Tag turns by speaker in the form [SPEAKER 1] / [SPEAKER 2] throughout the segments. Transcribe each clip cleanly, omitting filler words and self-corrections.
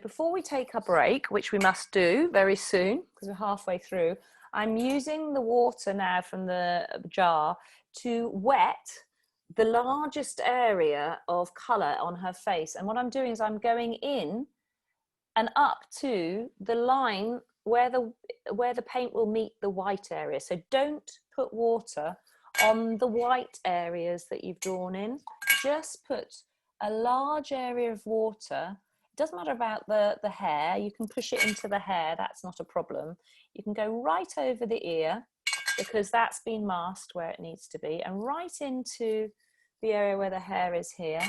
[SPEAKER 1] before we take a break, which we must do very soon because we're halfway through, I'm using the water now from the jar to wet the largest area of colour on her face. And what I'm doing is I'm going in and up to the line where the paint will meet the white area. So don't put water on the white areas that you've drawn in. Just put a large area of water. It doesn't matter about the hair. You can push it into the hair. That's not a problem. You can go right over the ear because that's been masked where it needs to be, and right into the area where the hair is here,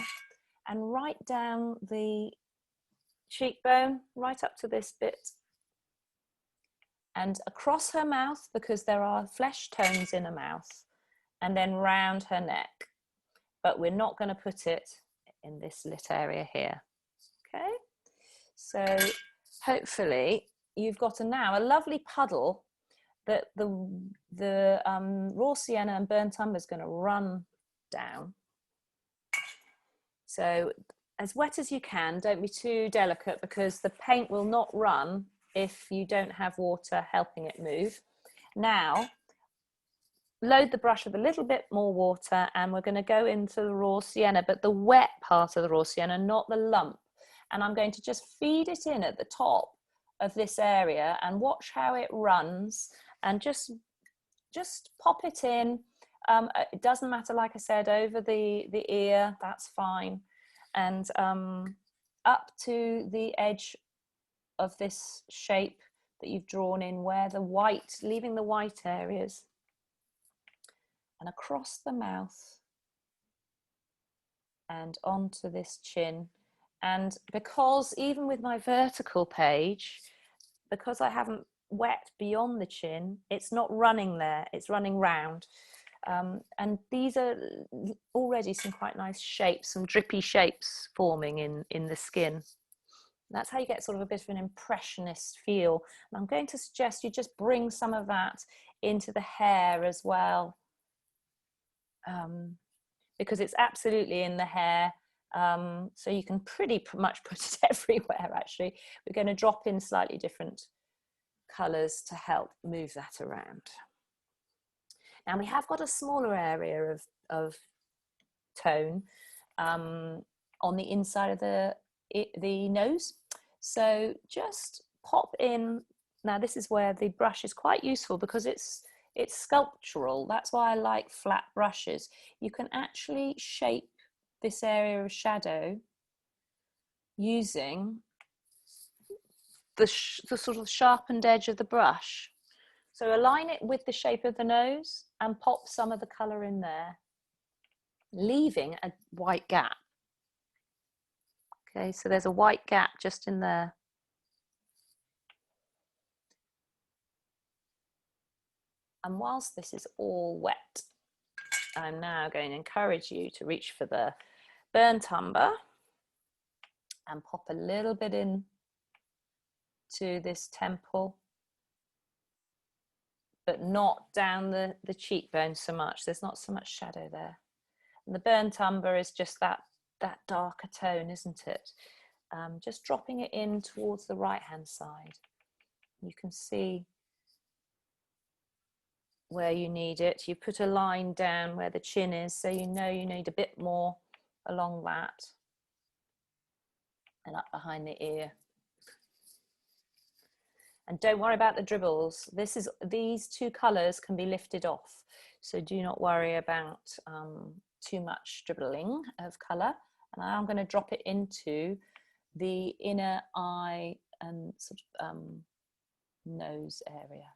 [SPEAKER 1] and right down the cheekbone, right up to this bit, and across her mouth because there are flesh tones in her mouth, and then round her neck. But we're not going to put it in this lit area here. Okay, so hopefully you've got now a lovely puddle that the raw sienna and burnt umber is going to run down. So as wet as you can, don't be too delicate because the paint will not run if you don't have water helping it move. Now, load the brush with a little bit more water and we're going to go into the raw sienna, but the wet part of the raw sienna, not the lump. And I'm going to just feed it in at the top of this area and watch how it runs, and just pop it in. It doesn't matter, like I said, over the ear, that's fine. And up to the edge of this shape that you've drawn in where the white, leaving the white areas, and across the mouth and onto this chin. And because even with my vertical page, because I haven't wet beyond the chin, it's not running there, it's running round. And these are already some quite nice shapes, some drippy shapes forming in the skin. That's how you get sort of a bit of an impressionist feel. And I'm going to suggest you just bring some of that into the hair as well, because it's absolutely in the hair. So you can pretty much put it everywhere, actually. We're going to drop in slightly different colours to help move that around. Now we have got a smaller area of tone on the inside of the nose. So just pop in. Now this is where the brush is quite useful because it's sculptural. That's why I like flat brushes. You can actually shape this area of shadow using the sort of sharpened edge of the brush. So align it with the shape of the nose and pop some of the colour in there, leaving a white gap. Okay, so there's a white gap just in there. And whilst this is all wet, I'm now going to encourage you to reach for the burnt umber and pop a little bit in to this temple, but not down the cheekbone so much. There's not so much shadow there. And the burnt umber is just that darker tone, isn't it? Just dropping it in towards the right-hand side. You can see where you need it. You put a line down where the chin is, so you know you need a bit more along that and up behind the ear. And don't worry about the dribbles. These two colours can be lifted off, so do not worry about too much dribbling of colour. And I'm going to drop it into the inner eye and sort of nose area.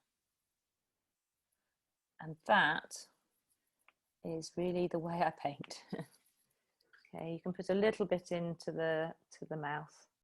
[SPEAKER 1] And that is really the way I paint. Okay, you can put a little bit into the mouth.